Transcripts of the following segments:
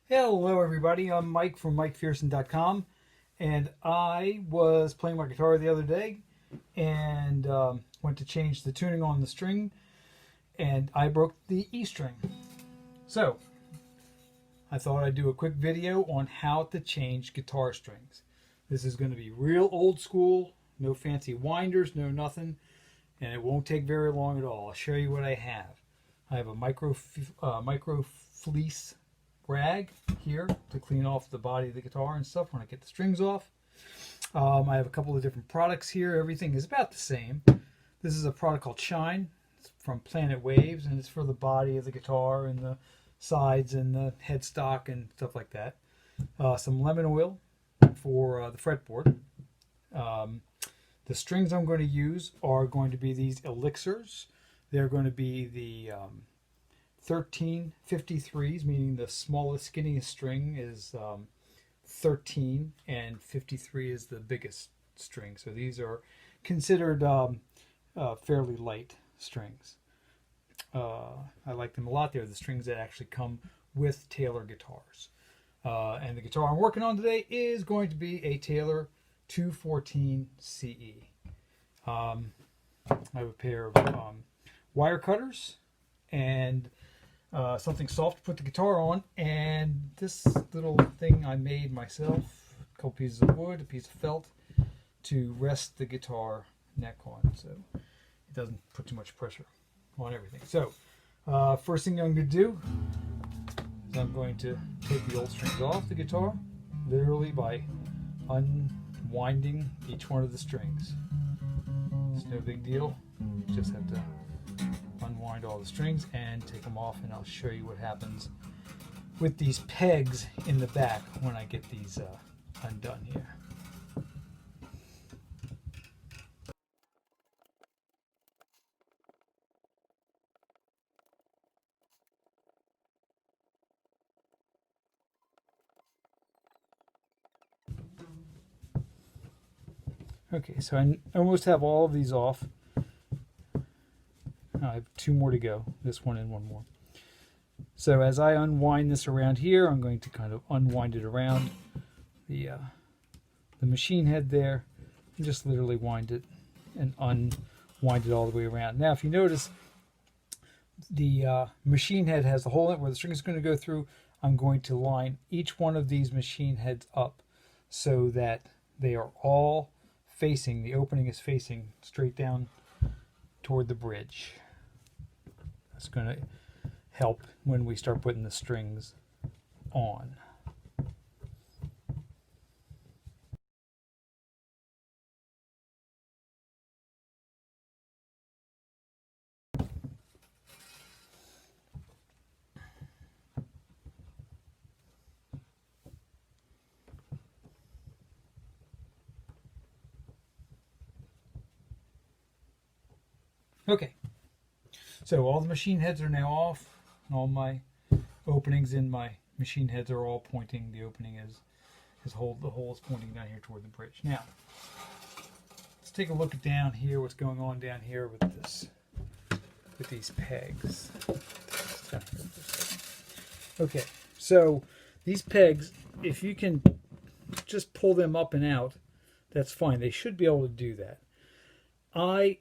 Hello everybody, I'm Mike from MikeFearson.com, and I was playing my guitar the other day and went to change the tuning on the string, and I broke the E string. So I thought I'd do a quick video on how to change guitar strings. This is going to be real old school, no fancy winders, no nothing, and it won't take very long at all. I'll show you what I have. I have a micro fleece rag here to clean off the body of the guitar and stuff when I get the strings off. I have a couple of different products here. Everything is about the same. This is a product called Shine. It's from Planet Waves, and it's for the body of the guitar and the sides and the headstock and stuff like that. Some lemon oil for the fretboard. The strings I'm going to use are going to be these elixirs. They're going to be the 1353s, meaning the smallest, skinniest string is 13, and 53 is the biggest string. So these are considered fairly light strings. I like them a lot. They're the strings that actually come with Taylor guitars. And the guitar I'm working on today is going to be a Taylor 214 CE. I have a pair of wire cutters and something soft to put the guitar on, and this little thing I made myself, a couple pieces of wood, a piece of felt to rest the guitar neck on so it doesn't put too much pressure on everything. So first thing I'm going to do is I'm going to take the old strings off the guitar, literally by unwinding each one of the strings. It's no big deal. You just have to unwind all the strings and take them off, and I'll show you what happens with these pegs in the back when I get these undone here. Okay, so I almost have all of these off. I have two more to go, this one and one more. So as I unwind this around here, I'm going to kind of unwind it around the machine head there, and just literally wind it and unwind it all the way around. Now if you notice, the machine head has the hole in it where the string is going to go through. I'm going to line each one of these machine heads up so that they are all facing, the opening is facing straight down toward the bridge. That's going to help when we start putting the strings on. Okay, so all the machine heads are now off, and all my openings in my machine heads are all pointing. The opening is the hole is pointing down here toward the bridge. Now, let's take a look down here. What's going on down here with this, with these pegs? Okay, so these pegs, if you can just pull them up and out, that's fine. They should be able to do that. I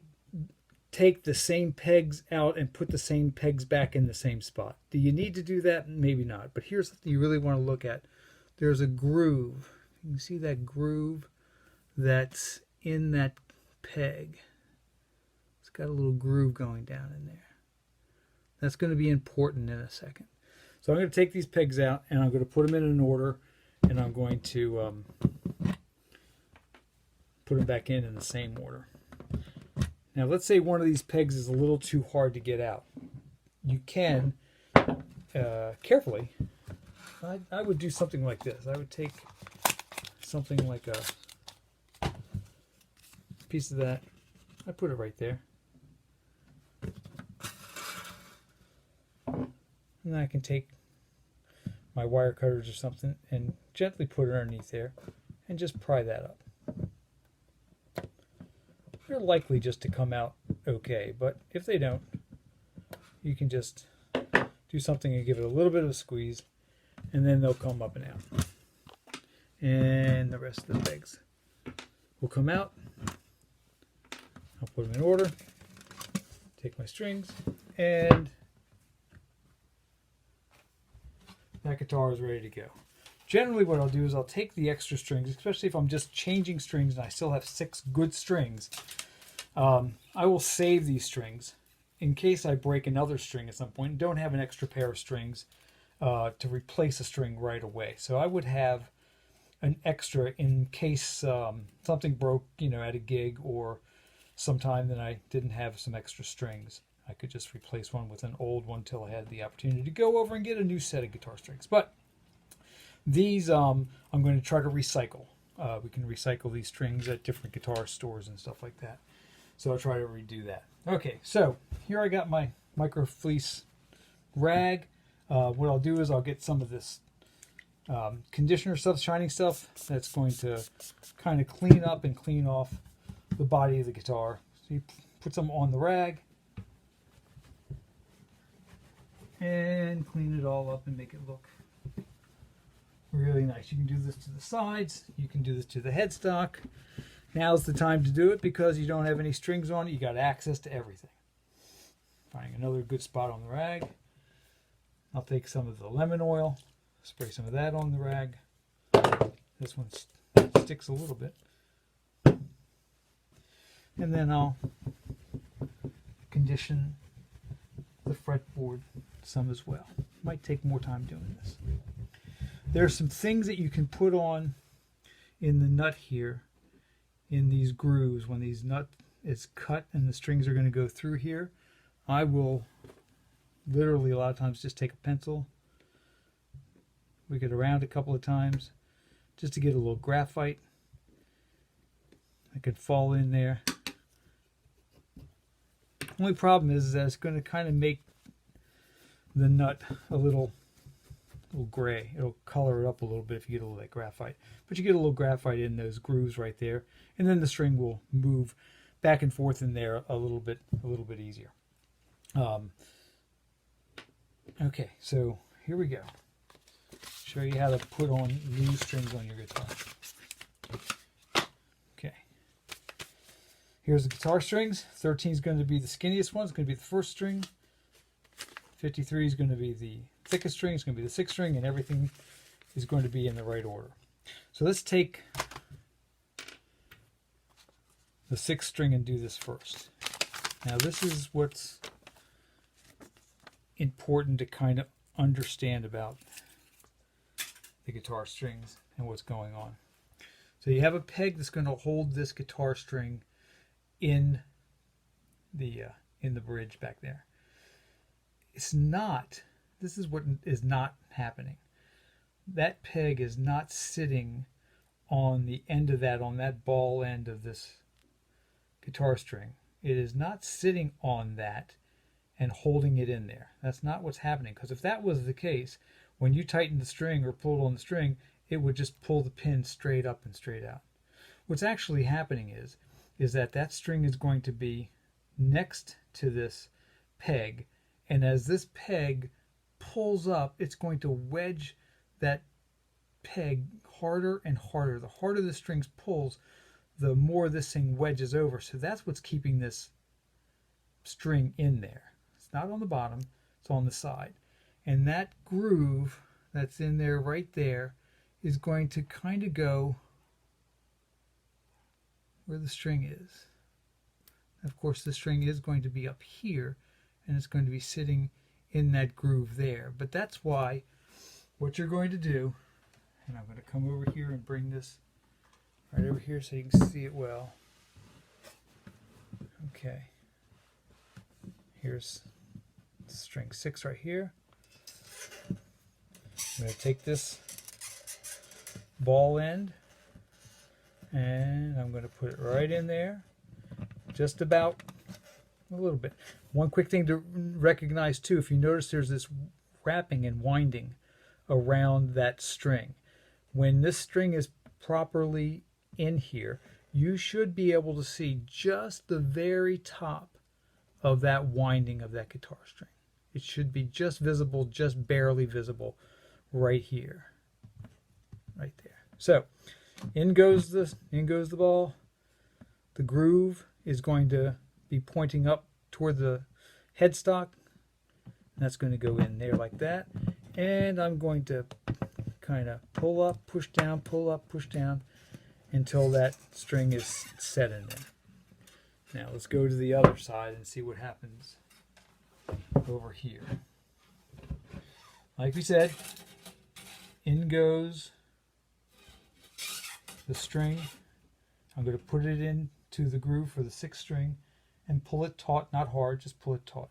take the same pegs out and put the same pegs back in the same spot. Do you need to do that? Maybe not. But here's something you really want to look at. There's a groove. You can see that groove that's in that peg. It's got a little groove going down in there. That's going to be important in a second. So I'm going to take these pegs out and I'm going to put them in an order, and I'm going to put them back in the same order. Now let's say one of these pegs is a little too hard to get out. You can, carefully, I would do something like this. I would take something like a piece of that. I put it right there. And then I can take my wire cutters or something and gently put it underneath there and just pry that up. They're likely just to come out okay, but if they don't, you can just do something and give it a little bit of a squeeze, and then they'll come up and out. And the rest of the pegs will come out. I'll put them in order, take my strings, and that guitar is ready to go. Generally what I'll do is I'll take the extra strings, especially if I'm just changing strings and I still have 6 good strings. I will save these strings in case I break another string at some point and don't have an extra pair of strings to replace a string right away. So I would have an extra in case something broke, at a gig or sometime that I didn't have some extra strings. I could just replace one with an old one till I had the opportunity to go over and get a new set of guitar strings. But these I'm going to try to recycle. We can recycle these strings at different guitar stores and stuff like that. So I'll try to redo that. Okay, so here I got my micro fleece rag. What I'll do is I'll get some of this conditioner stuff, shining stuff, that's going to kind of clean up and clean off the body of the guitar. So you put some on the rag and clean it all up and make it look really nice. You can do this to the sides, you can do this to the headstock. Now's the time to do it because you don't have any strings on it. You got access to everything. Finding another good spot on the rag. I'll take some of the lemon oil, spray some of that on the rag. This one sticks a little bit. And then I'll condition the fretboard some as well. Might take more time doing this. There are some things that you can put on in the nut here, in these grooves. When these nut is cut and the strings are going to go through here, I will literally a lot of times just take a pencil, wig it around a couple of times just to get a little graphite. I could fall in there. Only problem is that it's going to kind of make the nut a little gray. It'll color it up a little bit if you get a little of that graphite. But you get a little graphite in those grooves right there, and then the string will move back and forth in there a little bit easier. Okay, so here we go. Show you how to put on new strings on your guitar. Okay. Here's the guitar strings. 13 is going to be the skinniest one. It's going to be the first string. 53 is going to be the thickest string. It's going to be the 6th string, and everything is going to be in the right order. So let's take the 6th string and do this first. Now this is what's important to kind of understand about the guitar strings and what's going on. So you have a peg that's going to hold this guitar string in the bridge back there. It's not, this is what is not happening. That peg is not sitting on the end of that, on that ball end of this guitar string. It is not sitting on that and holding it in there. That's not what's happening, because if that was the case, when you tighten the string or pull on the string, it would just pull the pin straight up and straight out. What's actually happening is that that string is going to be next to this peg, and as this peg pulls up, it's going to wedge that peg harder and harder. The harder the strings pulls, the more this thing wedges over. So that's what's keeping this string in there. It's not on the bottom, it's on the side. And that groove that's in there right there is going to kind of go where the string is. Of course, the string is going to be up here, and it's going to be sitting in that groove there. But that's why what you're going to do, and I'm going to come over here and bring this right over here so you can see it well. Okay. Here's string 6 right here. I'm going to take this ball end and I'm going to put it right in there, just about a little bit. One quick thing to recognize too, if you notice there's this wrapping and winding around that string. When this string is properly in here, you should be able to see just the very top of that winding of that guitar string. It should be just visible, just barely visible right here, right there. So in goes the ball. The groove is going to be pointing up toward the headstock. That's going to go in there like that. And I'm going to kind of pull up, push down, pull up, push down until that string is set in there. Now let's go to the other side and see what happens over here. Like we said, in goes the string. I'm going to put it into the groove for the 6th string and pull it taut, not hard, just pull it taut.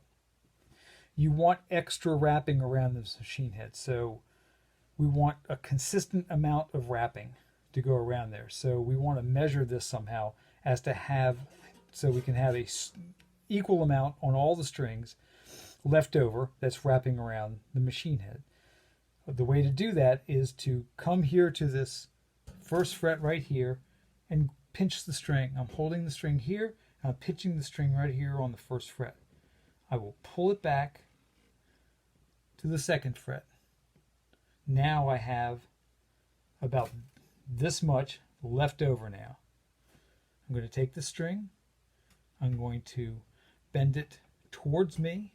You want extra wrapping around this machine head, so we want a consistent amount of wrapping to go around there. So we want to measure this somehow as to have, so we can have a equal amount on all the strings left over that's wrapping around the machine head. The way to do that is to come here to this 1st fret right here and pinch the string. I'm holding the string here, and I'm pinching the string right here on the 1st fret. I will pull it back to the 2nd fret. Now I have about this much left over now. I'm going to take the string, I'm going to bend it towards me,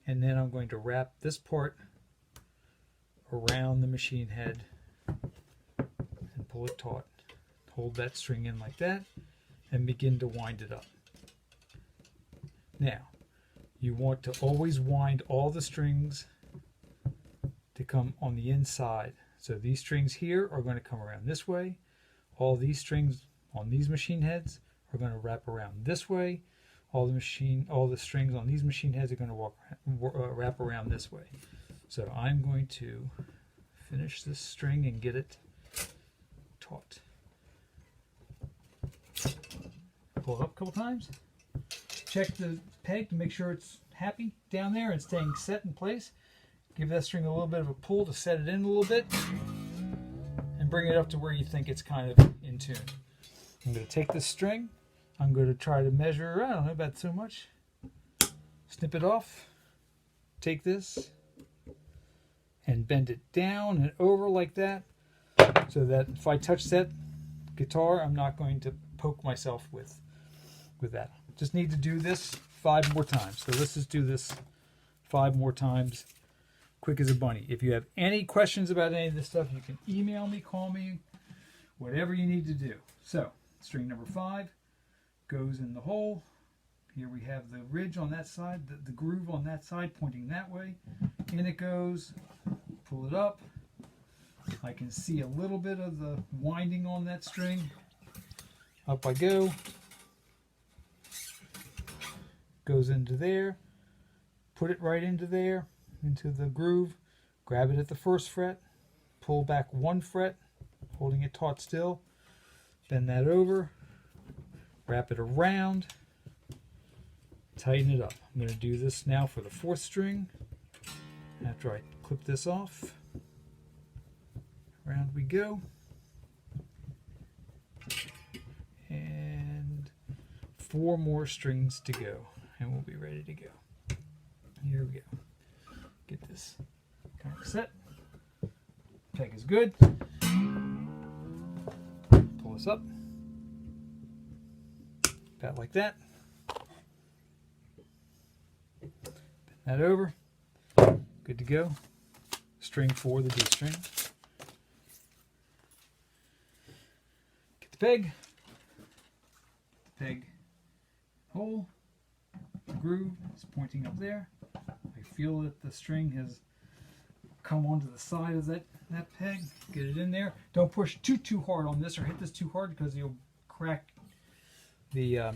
and then I'm going to wrap this part around the machine head and pull it taut. Hold that string in like that and begin to wind it up. Now, you want to always wind all the strings to come on the inside. So these strings here are going to come around this way. All these strings on these machine heads are going to wrap around this way. All the strings on these machine heads are going to wrap around this way. So I'm going to finish this string and get it taut. Pull it up a couple times. Check the peg to make sure it's happy down there and staying set in place. Give that string a little bit of a pull to set it in a little bit and bring it up to where you think it's kind of in tune. I'm going to take this string. I'm going to try to measure, I don't know, about so much. Snip it off. Take this and bend it down and over like that, so that if I touch that guitar, I'm not going to poke myself with that. Just need to do this 5 more times. So let's just do this 5 more times, quick as a bunny. If you have any questions about any of this stuff, you can email me, call me, whatever you need to do. So string number 5 goes in the hole. Here we have the ridge on that side, the groove on that side pointing that way. In it goes. Pull it up. I can see a little bit of the winding on that string. Up I go. Goes into there. Put it right into there, into the groove. Grab it at the 1st fret. Pull back 1 fret, holding it taut still. Bend that over. Wrap it around. Tighten it up. I'm going to do this now for the 4th string. After I clip this off, around we go. And 4 more strings to go, and we'll be ready to go. Here we go. Get this kind of set. Peg is good. Pull this up. About like that. Bend that over. Good to go. String 4, the D string. Get the peg. The peg hole. The groove is pointing up there. I feel that the string has come onto the side of that peg. Get it in there. Don't push too hard on this or hit this too hard, because you'll crack the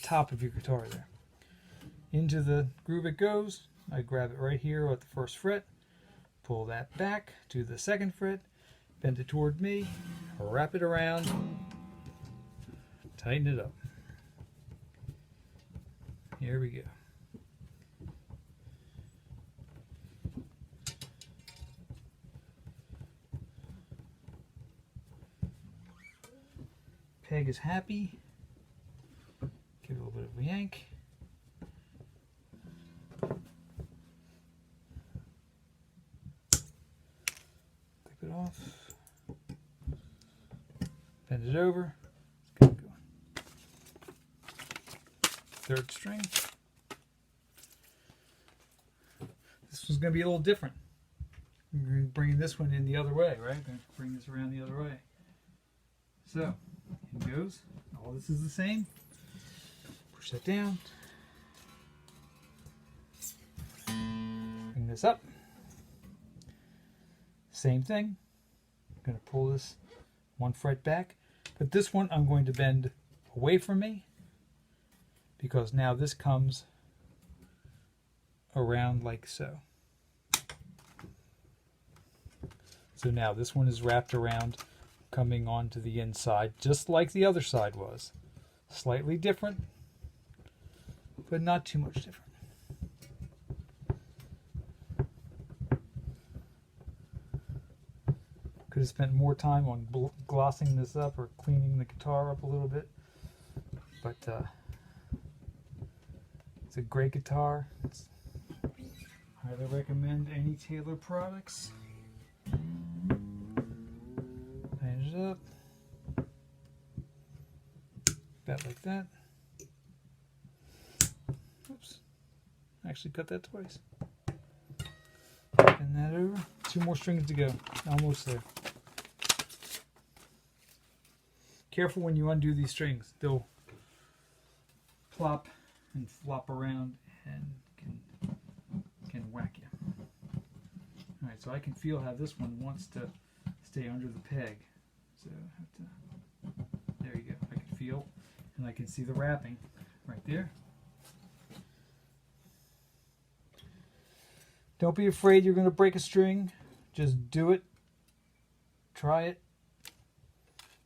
top of your guitar there. Into the groove it goes. I grab it right here at the 1st fret, pull that back to the 2nd fret, bend it toward me, wrap it around, tighten it up. Here we go. Peg is happy. Give it a little bit of a yank. off. Bend it over. Let's get going. Third string. This one's going to be a little different. We're bringing this one in the other way, right? We're going to bring this around the other way. So, in goes. All this is the same. Push that down. Bring this up. Same thing. I'm going to pull this one fret back. But this one I'm going to bend away from me, because now this comes around like so. So now this one is wrapped around, coming onto the inside, just like the other side was. Slightly different, but not too much different. Could have spent more time on glossing this up or cleaning the guitar up a little bit, but it's a great guitar. Highly recommend any Taylor products. Finish it up. About like that. Oops. Actually cut that twice. Bend that over. 2 more strings to go. Almost there. Careful when you undo these strings. They'll plop and flop around and can whack you. Alright, so I can feel how this one wants to stay under the peg. So I have to, there you go. I can feel and I can see the wrapping right there. Don't be afraid you're going to break a string. Just do it. Try it.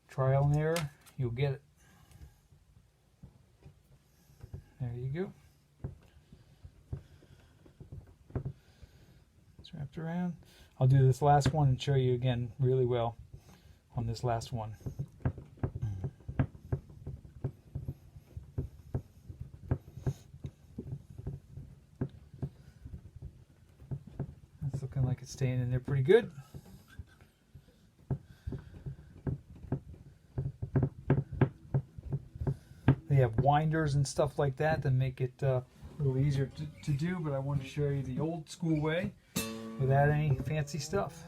Trial and error. You'll get it. There you go. It's wrapped around. I'll do this last one and show you again really well on this last one. That's looking like it's staying in there pretty good. They have winders and stuff like that that make it a little easier to do, but I wanted to show you the old school way without any fancy stuff.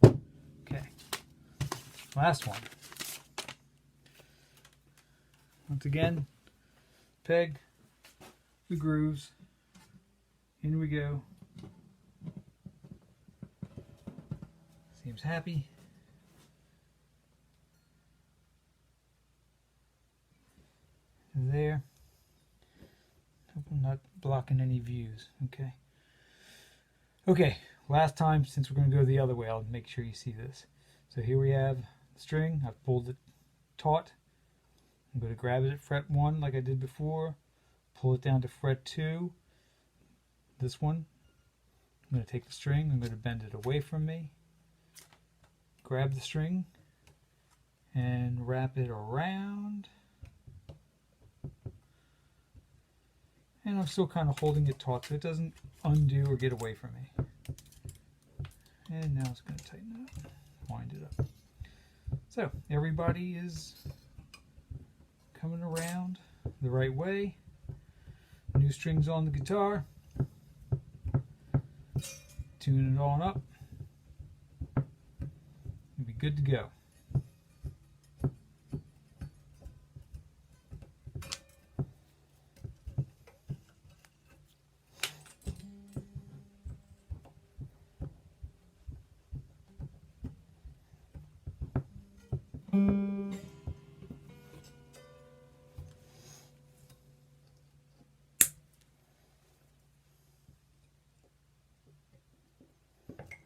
Okay, last one. Once again, peg, the grooves, in we go. Seems happy. There. Hope I'm not blocking any views. Okay. Okay, last time, since we're going to go the other way, I'll make sure you see this. So here we have the string. I've pulled it taut. I'm going to grab it at fret 1 like I did before. Pull it down to fret 2. This one. I'm going to take the string. I'm going to bend it away from me. Grab the string and wrap it around. And I'm still kind of holding it taut so it doesn't undo or get away from me. And now it's going to tighten it up, wind it up. So everybody is coming around the right way. New strings on the guitar. Tune it on up. You'll be good to go.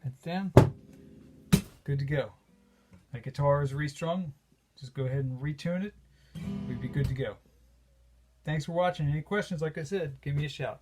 That's down. Good to go. My guitar is restrung. Just go ahead and retune it. We'd be good to go. Thanks for watching. Any questions, like I said, give me a shout.